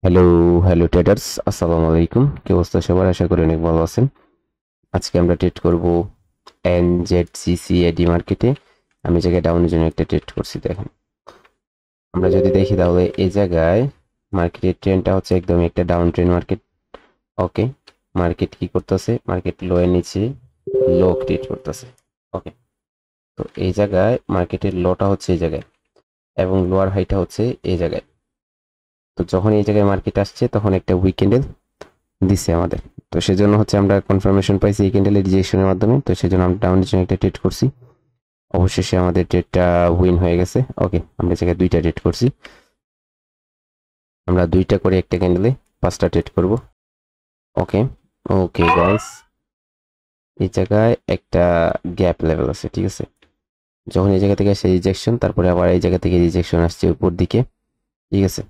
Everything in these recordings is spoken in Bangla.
হ্যালো হ্যালো ট্রেডার্স, আসসালামু আলাইকুম। কি অবস্থা সবার? আশা করি অনেক ভালো আছেন। আজকে আমরা ট্রেড করব NZCCAD মার্কেটে। আমি জায়গায় ডাউনের জন্য একটা ট্রেড করছি। দেখেন, আমরা যদি দেখি তাহলে এই জায়গায় মার্কেটের ট্রেন্ডটা হচ্ছে একদমই একটা ডাউন ট্রেন্ড মার্কেট। ওকে, মার্কেট কি করতেছে? মার্কেট লো এর নিচে লো ক্রিয়েট করতেছে। ওকে, তো এই জায়গায় মার্কেটের লোটা হচ্ছে এই জায়গায় এবং লোয়ার হাইটা হচ্ছে এই জায়গায়। তো যখন এই জায়গায় মার্কেট আসছে তখন একটা উইকেন্ডের দিছে আমাদের। তো সেজন্য হচ্ছে আমরা কনফার্মেশন পাইছি এই ক্যান্ডেলের রিজেকশনের মাধ্যমে। তো সেজন্য আমরা ডাউনের জন্য একটা ট্রেড করছি। অবশেষে আমাদের ট্রেডটা উইন হয়ে গেছে। ওকে, আমরা জায়গায় দুইটা ট্রেড করছি। আমরা দুইটা করে একটা ক্যান্ডেলে 5টা ট্রেড করব। ওকে ওকে গাইস, এই জায়গায় একটা গ্যাপ লেভেল আছে, ঠিক আছে? যখন এই জায়গা থেকে আসে রিজেকশন, তারপরে আবার এই জায়গা থেকে রিজেকশন আসছে উপর দিকে, ঠিক আছে?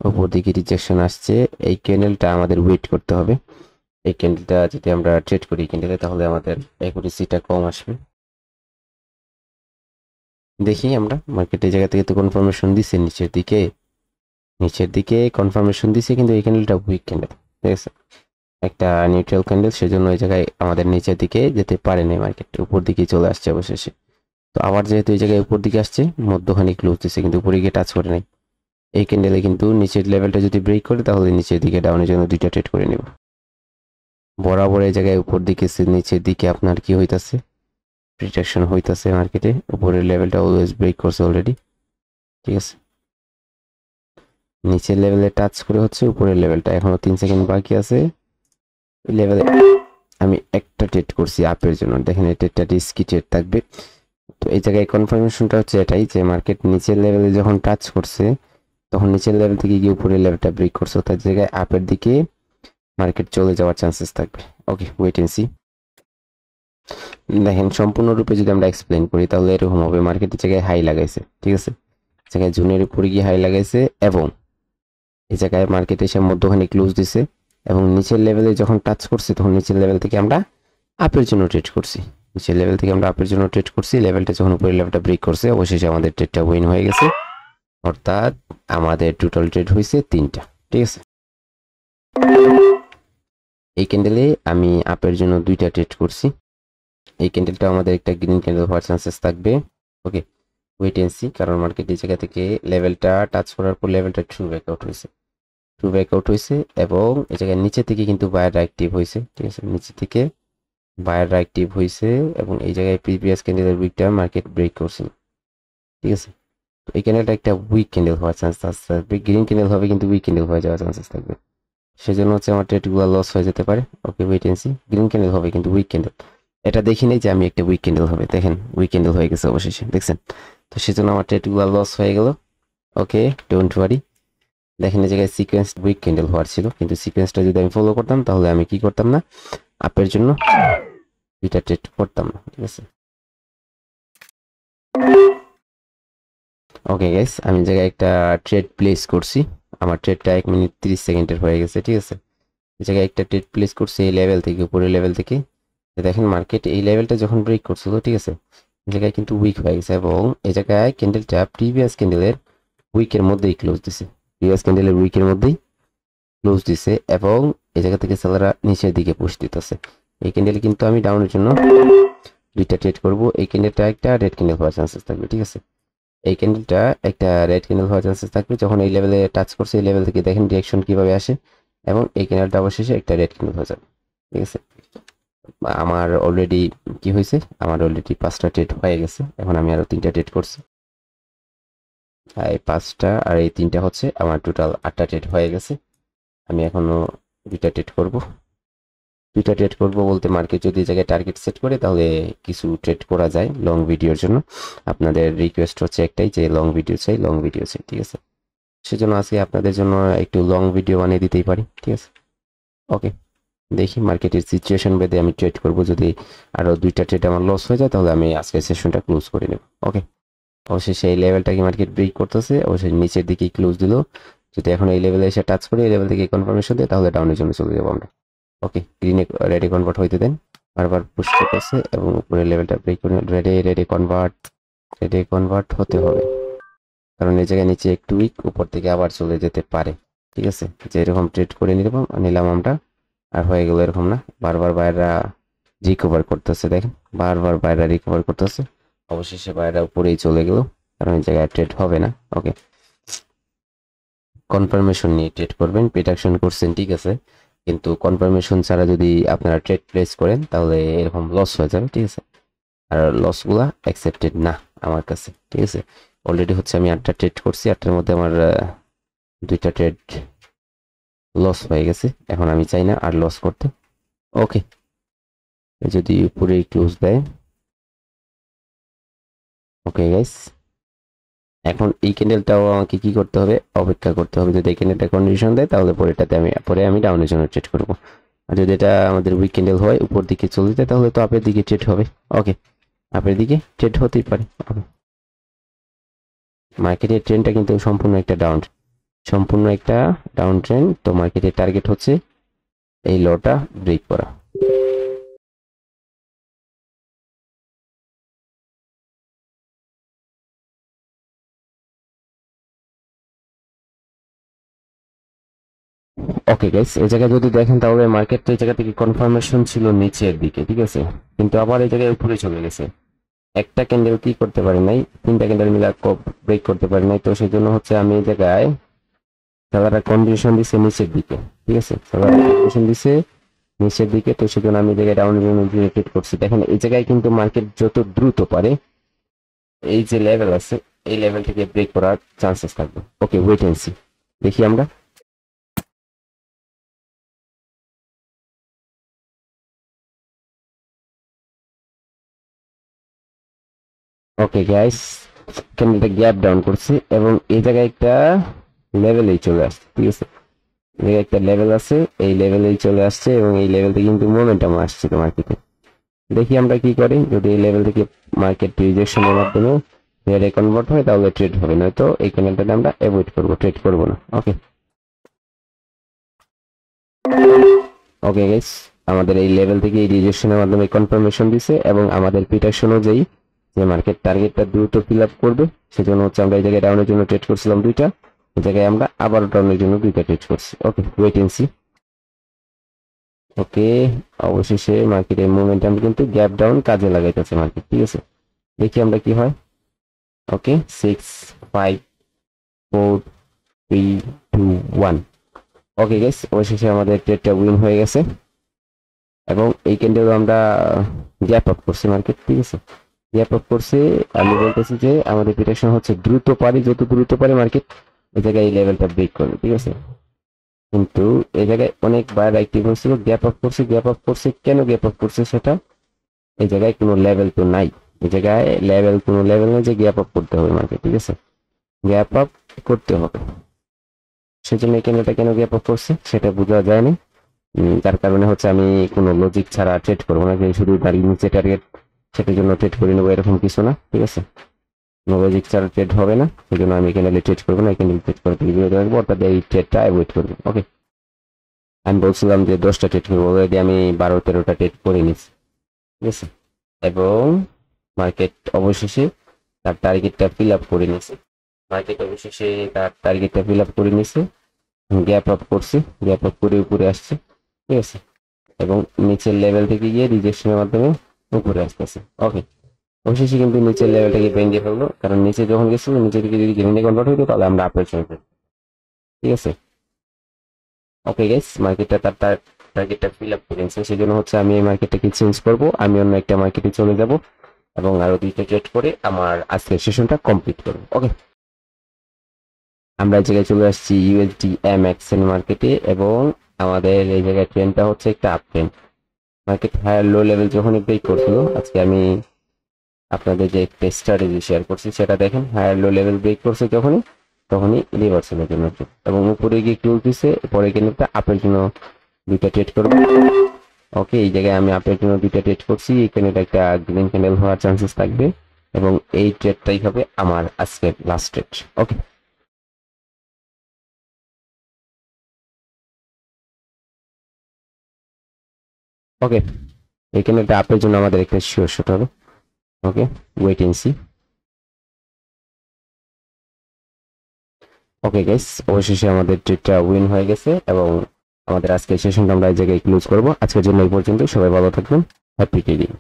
উপর দিকে রিজেকশন আসছে। এই ক্যান্ডেলটা আমাদের ওয়েট করতে হবে। এই ক্যান্ডেলটা যদি আমরা ট্রেড করি ক্যান্ডেলে, তাহলে আমাদের অ্যাকুরেসিটা কম আসবে। দেখি আমরা মার্কেটের জায়গা থেকে তো কনফার্মেশন দিছে নিচের দিকে কনফার্মেশন দিছে, কিন্তু এই ক্যান্ডেলটা উইক ক্যান্ডেল, ঠিক আছে? একটা নিউট্রাল ক্যান্ডেল, সেজন্য এই জায়গায় আমাদের নিচের দিকে যেতে পারে না, মার্কেট উপর দিকে চলে আসছে অবশেষে। তো আবার যেহেতু এই জায়গায় উপর দিকে আসছে, মধ্যখানে ক্লোজ দিছে কিন্তু উপরে গিয়ে টাচ করে নাই। এই ক্যান্ডেলে কিন্তু নিচের লেভেলটা যদি ব্রেক করে, তাহলে নিচের দিকে ডাউনের জন্য দুইটা ট্রেড করে নিব। বরাবর এই জায়গায় উপর দিকে নিচের দিকে আপনার কি হইতাছে? রিট্রাকশন হইতাছে মার্কেটে। উপরের লেভেলটা অলওয়েজ ব্রেক করছে অলরেডি, ঠিক আছে? নিচের লেভেলে টাচ করে হচ্ছে উপরের লেভেলটা, এখনো 3 সেকেন্ড বাকি আছে। এই লেভেলে আমি একটা ট্রেড করছি আপের জন্য। দেখেন এই ট্রেডটা রিস্কি ট্রেড থাকবে। তো এই জায়গায় কনফার্মেশনটা হচ্ছে এটাই যে মার্কেট নিচের লেভেলে যখন টাচ করছে, তখন নিচের লেভেল থেকে গিয়ে উপরের লেভেলটা ব্রেক করছে, তার জায়গায় আপের দিকে মার্কেট চলে যাওয়ার চান্সেস থাকবে। ওকে, ওয়েট এন্ড সি। দেখেন, সম্পূর্ণরূপে যদি আমরা এক্সপ্লেন করি তাহলে এরকম হবে। মার্কেটের জায়গায় হাই লাগাইছে, ঠিক আছে? জায়গায় জুনের উপরে গিয়ে হাই লাগাইছে এবং এই জায়গায় মার্কেট এসে মধ্যখানে ক্লোজ দিছে এবং নিচের লেভেলে যখন টাচ করছে, তখন নিচের লেভেল থেকে আমরা আপের জন্য ট্রেড করছি। নিচের লেভেল থেকে আমরা আপের জন্য ট্রেড করছি। লেভেলটা যখন উপরের লেভেলটা ব্রেক করছে, অবশেষে আমাদের ট্রেডটা উইন হয়ে গেছে। অর্থাৎ আমাদের টোটাল ট্রেড হয়েছে 3টা, ঠিক আছে? এই ক্যান্ডেলে আমি আপের জন্য 2টা ট্রেড করছি। এই ক্যান্ডেলটা আমাদের একটা গ্রিন ক্যান্ডেল হওয়ার চান্সেস থাকবে। ওকে, ওয়েট এন্ড সি। কারণ মার্কেট এই জায়গা থেকে লেভেলটা টাচ করার পর লেভেলটা ট্রু ব্রেকআউট হয়েছে এবং এই জায়গায় নিচে থেকে কিন্তু বায়াররা অ্যাক্টিভ হয়েছে, ঠিক আছে? নিচে থেকে বায়াররা অ্যাক্টিভ হয়েছে এবং এই জায়গায় প্রিভিয়াস ক্যান্ডেলের উইকটা মার্কেট ব্রেক করছে, ঠিক আছে? তো এই ক্যান্ডেলটা একটা উইক ক্যান্ডেল হওয়ার চান্স থাকবে। গ্রিন ক্যান্ডেল হবে কিন্তু উইক ক্যান্ডেল হয়ে যাওয়ার চান্সেস থাকবে। সেজন্য হচ্ছে আমার ট্রেডগুলো লস হয়ে যেতে পারে। Okay, wait and see. Green candle হবে কিন্তু উইক ক্যান্ডেল। এটা দেখি নেই যে আমি একটা উইক ক্যান্ডেল হবে। দেখেন, উইক ক্যান্ডেল হয়ে গেছে অবশেষে, দেখছেন? তো সেজন্য আমার ট্রেডগুলো লস হয়ে গেল। ওকে, ডোন্ট ওয়ারি। দেখেন এই জায়গায় সিকোয়েন্স উইক ক্যান্ডেল হওয়ার ছিল, কিন্তু সিকোয়েন্সটা যদি আমি ফলো করতাম তাহলে আমি কি করতাম না, আপের জন্য 2টা ট্রেড করতাম না, ঠিক আছে? ওকে গাইস, আমি জায়গায় একটা ট্রেড প্লেস করছি। আমার ট্রেডটা 1 মিনিট 30 সেকেন্ডের হয়ে গেছে, ঠিক আছে? এই জায়গায় একটা ট্রেড প্লেস করছি এই লেভেল থেকে, উপরের লেভেল থেকে। দেখেন মার্কেট এই লেভেলটা যখন ব্রেক করছিল, ঠিক আছে, এই জায়গায় কিন্তু উইক হয়ে গেছে এবং এই জায়গায় ক্যান্ডেলটা প্রিভিয়াস ক্যান্ডেলের উইকের মধ্যেই ক্লোজ দিছে। প্রিভিয়াস ক্যান্ডেলের উইকের মধ্যেই ক্লোজ দিছে এবং এই জায়গা থেকে সেলাররা নিচের দিকে পুশ দিতেছে। এই ক্যান্ডেল কিন্তু আমি ডাউনের জন্য 2টা ট্রেড করব। এই ক্যান্ডেলটা একটা রেড ক্যান্ডেল হওয়ার চান্সেস থাকবে, ঠিক আছে? এই ক্যান্ডেলটা একটা রেড ক্যান্ডেল হওয়ার চান্সেস থাকবে। যখন এই লেভেলে টাচ করছে, এই লেভেল থেকে দেখেন রিঅ্যাকশন কিভাবে আসে এবং এই ক্যান্ডেলটা অবশেষে একটা রেড ক্যান্ডেল হয়ে যাবে, ঠিক আছে? আমার অলরেডি কি হয়েছে, আমার অলরেডি 5টা ট্রেড হয়ে গেছে। এখন আমি আরো 3টা ট্রেড করছি। এই 5টা আর এই 3টা হচ্ছে আমার টোটাল 8টা ট্রেড হয়ে গেছে। আমি এখনো 2টা ট্রেড করব। 2টা ট্রেড করব বলতে, মার্কেট যদি এই জায়গায় টার্গেট সেট করে তাহলে কিছু ট্রেড করা যায় লং ভিডিওর জন্য। আপনাদের রিকোয়েস্ট হচ্ছে একটাই যে লং ভিডিও চাই, ঠিক আছে? সেজন্য আজকে আপনাদের জন্য একটু লং ভিডিও বানিয়ে দিতেই পারি, ঠিক আছে? ওকে, দেখি মার্কেটের সিচুয়েশন ভেদে আমি ট্রেড করব। যদি আরো 2টা ট্রেড আমার লস হয়ে যায়, তাহলে আমি আজকের সেশনটা ক্লোজ করে নেব। ওকে, অবশ্যই সেই লেভেলটাকে মার্কেট ব্রেক করতেছে, অবশ্যই নিচের দিকেই ক্লোজ দিল। যদি এখন এই লেভেলে এসে টাচ করে এই লেভেল থেকে কনফার্মেশন দেয়, তাহলে ডাউনের জন্য চলে যাবো আমরা। ওকে, গ্রিনে রেডে কনভার্ট হইতে দেন। বারবার পুশ করতেছে এবং উপরের লেভেলটা ব্রেক করে রেডে কনভার্ট হতে হবে। কারণ এই জায়গায় নিচে একটু উইক, উপর থেকে আবার চলে যেতে পারে। ঠিক আছে, যে এরকম ট্রেড করে নিলাম আমরা, আর হয়ে গেল এরকম না, বারবার বাইরা রিকভার করতেছে, দেখেন বারবার বাইরা রিকভার করতেছে, অবশেষে বাইরা উপরেই চলে গেল, কারণ এই জায়গায় ট্রেড হবে না। ওকে, কনফার্মেশন নিয়ে ট্রেড করবেন, প্রিডিকশন করছেন ঠিক আছে, কিন্তু কনফার্মেশন ছাড়া যদি আপনারা ট্রেড প্লেস করেন তাহলে এরকম লস হয়ে যাবে। ঠিক আছে, আর লসগুলা অ্যাকসেপ্টেড না আমার কাছে। ঠিক আছে, অলরেডি হচ্ছে আমি 8টা ট্রেড করছি, 8টার মধ্যে আমার 2টা ট্রেড লস হয়ে গেছে, এখন আমি চাই না আর লস করতে। ওকে, যদি উপরে ক্লোজ দেয়। ওকে গাইস, এখন এই ক্যান্ডেলটাও আমাকে কি করতে হবে, অপেক্ষা করতে হবে। যদি এই ক্যান্ডেলটা কন্ডিশন দেয় তাহলে পরে আমি ডাউনের জন্য ট্রেড করব। আর যদি এটা আমাদের উইক ক্যান্ডেল হয়, উপর দিকে চলে যায়, তাহলে তো আপের দিকে ট্রেড হবে। ওকে, আপের দিকে ট্রেড হতেই পারে। ওকে, মার্কেটের ট্রেন্ডটা কিন্তু সম্পূর্ণ একটা ডাউন ট্রেন্ড। তো মার্কেটের টার্গেট হচ্ছে এই লোটা ব্রেক করা। ওকে গাইস, এই জায়গায় যদি দেখেন তাহলে মার্কেট এই জায়গা থেকে কনফার্মেশন ছিল নিচের দিকে, ঠিক আছে, কিন্তু আবার এই জায়গায় উপরে চলে গেছে। একটা ক্যান্ডেল কি করতে পারি নাই, 3টা ক্যান্ডেল মিলে ব্রেক করতে পারি নাই। তো সেই জন্য হচ্ছে আমি এই জায়গায় সেলাররা কন্ডিশন দিছে নিচের দিকে। ঠিক আছে, সেলাররা কন্ডিশন দিছে নিচের দিকে, তো সেই জন্য আমি এই জায়গায় ডাউন ট্রেড করছি। দেখেন এই জায়গায় কিন্তু মার্কেট যত দ্রুত পারে এই যে লেভেল আছে, এই লেভেল থেকে ব্রেক করার চান্সেস থাকবে। ওকে, ওয়েট এন্ড সি, দেখি আমরা। ওকে গাইস, ক্যান্ডেলটা গ্যাপ ডাউন করছে এবং এই জায়গায় একটা লেভেলেই চলে আসছে। ঠিক আছে, এই জায়গায় একটা লেভেল আছে, এই লেভেলেই চলে আসছে এবং এই লেভেল থেকে কিন্তু মোমেন্টাম আসছে মার্কেটে। দেখি আমরা কি করি, যদি এই লেভেল থেকে মার্কেট রিজেকশনের মাধ্যমে ট্রেডে কনভার্ট হয় তাহলে ট্রেড হবে, নয়তো এই ক্যান্ডেলটাতে আমরা অ্যাভয়েড করবো, ট্রেড করবো না। ওকে, ওকে গাইস, আমাদের এই লেভেল থেকে এই রিজেকশনের মাধ্যমে কনফার্মেশন দিছে এবং আমাদের প্রিডিকশন অনুযায়ী যে মার্কেট টার্গেটটা দ্রুত ফিল আপ করবে, সেজন্য হচ্ছে আমরা এই জায়গায় ডাউনের জন্য ট্রেড করছিলাম 2টা, এই জায়গায় আমরা আবার ডাউনের জন্য 2টা ট্রেড করছি। ওকে, ওয়েট এন্ড সি। ওকে, অবশেষে মার্কেটের মোমেন্টাম কিন্তু গ্যাপ ডাউন কাজে লাগাইতেছে মার্কেট। ঠিক আছে, দেখি আমরা কি হয়। ওকে, 6 5 4 3 2 1। ওকে গাইস, অবশেষে আমাদের ট্রেডটা উইন হয়ে গেছে এবং এই ক্যান্ডেল আমরা গ্যাপ আপ করছি মার্কেট। ঠিক আছে, গ্যাপ আপ করছে। আমি বলতেছি যে আমাদের প্রেডিকশন হচ্ছে যত দ্রুত পারে মার্কেট এই জায়গায় এই লেভেলটা ব্রেক করবে। ঠিক আছে, কিন্তু এই জায়গায় অনেকবার অ্যাক্টিভ হয়েছিল, গ্যাপ আপ করছে কেন গ্যাপ আপ করছে সেটা, এই জায়গায় কোনো লেভেল তো নাই, এই জায়গায় কোনো লেভেল নেই যে গ্যাপ আপ করতে হবে মার্কেট। ঠিক আছে, গ্যাপ আপ করতে হবে, সেজন্য এই ক্যান্ডেলটা কেন গ্যাপ আপ করছে সেটা বোঝা যায়নি। যার কারণে হচ্ছে আমি কোনো লজিক ছাড়া ট্রেড করবো না, যে শুধু তার নিচে টার্গেট সেটার জন্য ট্রেড করে নেবো এরকম কিছু না। ঠিক আছে, কোনো লজিক ছাড়া ট্রেড হবে না, সেই জন্য আমি এখানে ট্রেড করবো না, এখানে ট্রেড করে থেকে বিরত রাখবো, অর্থাৎ এই ট্রেডটা অ্যাভয়েড করবো। ওকে, আমি বলছিলাম যে 10টা ট্রেড করবো, অলরেডি আমি 12-13টা ট্রেড করে নিচ্ছি। ঠিক আছে, এবং মার্কেট অবশেষে তার টার্গেটটা ফিল আপ করে নিছে, গ্যাপ আপ করছে, গ্যাপ আপ করে উপরে আসছে। ঠিক আছে, এবং নিচের লেভেল থেকে গিয়ে রিজেকশনের মাধ্যমে উপরে আসতেছে। ওকে, অবশেষে কিন্তু নিচের লেভেলটাকে ভেঙে ফেললো, কারণ নিচে যখন গেছিল নিচে থেকে যদি গ্রিনে কনভার্ট হইতো তাহলে আমরা আপে চলে যেতাম। ঠিক আছে, ওকে গাইস, মার্কেটটা তার টার্গেটটা ফিল আপ করে নিচ্ছে, সেই জন্য হচ্ছে আমি এই মার্কেটটাকে চেঞ্জ করব, আমি অন্য একটা মার্কেটে চলে যাব এবং আরো 2টা ট্রেড করে আমার আজকের সেশনটা কমপ্লিট করব। ওকে, আমরা এই জায়গায় চলে আসছি ইউএসডি এমএক্স এর মার্কেটে এবং আমাদের এই জায়গায় ট্রেন্ডটা হচ্ছে একটা up trend. Market higher low level যখনই ব্রেক করছিল, আজকে আমি আপনাদের যে একটা স্ট্র্যাটেজি শেয়ার করছি সেটা দেখেন, হায়ার লো লেভেল ব্রেক করছে তখনই রিভার্সালের জন্য এবং উপরে গিয়ে ক্লোজ দিছে, পরে কিন্তু একটা আপের জন্য 2টা ট্রেড করবো। ওকে, এই জায়গায় আমি আপের জন্য 2টা ট্রেড করছি, এখানে একটা গ্রিন ক্যান্ডেল হওয়ার চান্সেস থাকবে এবং এই ট্রেডটাই হবে আমার আজকের লাস্ট ট্রেড। ওকে, ওকে, এখানে একটা আপের জন্য আমাদের একটা শিওর শট হবে। Okay, wait and see. Okay guys, অবশেষে আমাদের ট্রেডটা উইন হয়ে গেছে এবং আমাদের আজকের সেশনটা আমরা এই জায়গায় ক্লোজ করব। আজকের জন্য এই পর্যন্ত, সবাই ভালো থাকবেন, হ্যাপি ট্রেডিং।